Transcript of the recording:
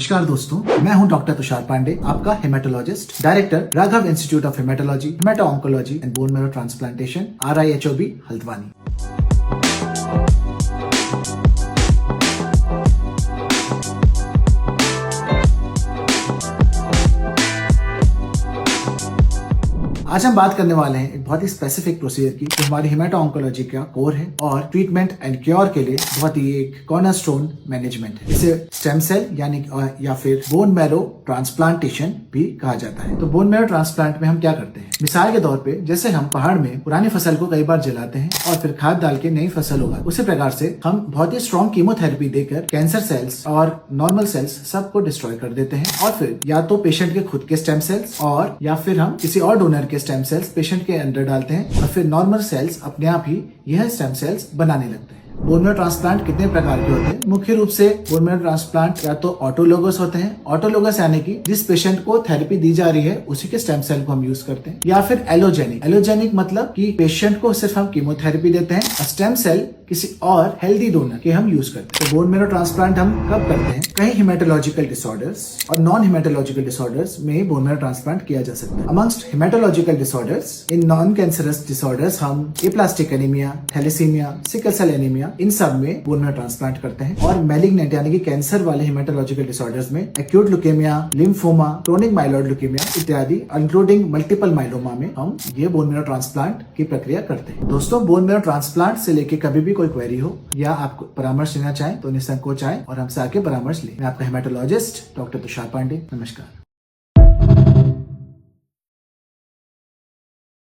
नमस्कार दोस्तों, मैं हूं डॉक्टर तुषार पांडे, आपका haematologist, director Raghav institute of haematology, haemato oncology and bone marrow transplantation, RIHOB, Haldwani. आज हम बात करने वाले हैं एक बहुत ही स्पेसिफिक प्रोसीजर की, जो हमारी हेमेटो ऑन्कोलॉजी का कोर है और ट्रीटमेंट एंड क्योर के लिए बहुत ही एक कॉर्नरस्टोन मैनेजमेंट है। इसे स्टेम सेल यानी या फिर बोन मैरो ट्रांसप्लांटेशन भी कहा जाता है। तो बोन मैरो ट्रांसप्लांट में हम क्या करते हैं? मिसाल के तौर पे जैसे हम पहाड़ में पुरानी फसल को कई बार जलाते हैं और फिर खाद डाल के नई फसल उगा, उसी प्रकार से हम बहुत ही स्ट्रॉन्ग कीमोथेरेपी देकर कैंसर सेल्स और नॉर्मल सेल्स सबको डिस्ट्रॉय कर देते हैं और फिर या तो पेशेंट के खुद के स्टेम सेल्स और या फिर हम किसी और डोनर के स्टेम सेल्स पेशेंट के अंदर डालते हैं और फिर नॉर्मल सेल्स अपने आप ही यह स्टेम सेल्स बनाने लगते हैं। बोन मैरो ट्रांसप्लांट कितने प्रकार के होते हैं? मुख्य रूप से बोन मैरो ट्रांसप्लांट या तो ऑटोलोगस होते हैं, ऑटोलोगस यानी कि जिस पेशेंट को थेरेपी दी जा रही है उसी के स्टेम सेल को हम यूज करते हैं, या फिर एलोजेनिक। एलोजेनिक मतलब कि पेशेंट को सिर्फ हम कीमोथेरेपी देते हैं और स्टेम सेल किसी और हेल्दी डोनर के हम यूज करते हैं। तो बोन मैरो ट्रांसप्लांट हम कब करते हैं? कई हेमेटोलॉजिकल डिसऑर्डर्स और नॉन हेमेटोलॉजिकल डिसऑर्डर्स में बोन मैरो ट्रांसप्लांट किया जा सकता है। Amongst haematological disorders, in non cancerous disorders हम aplastic anaemia, thalassemia, sickle cell anaemia, इन सब में बोन मैरो ट्रांसप्लांट करते हैं। और मैलिग्नेंट यानी कि कैंसर वाले हेमेटोलॉजिकल डिसऑर्डर्स में acute leukaemia, lymphoma, chronic myeloid leukaemia इत्यादि इंक्लूडिंग मल्टीपल माइलोमा में हम ये बोन मैरो ट्रांसप्लांट की प्रक्रिया करते हैं। दोस्तों, बोन मैरो ट्रांसप्लांट से लेके कभी भी कोई क्वेरी हो या आप परामर्श लेना चाहें तो निसंकोच आएं और हमसे आके परामर्श लें। मैं आपका हेमेटोलॉजिस्ट डॉक्टर तुषार पांडे। नमस्कार।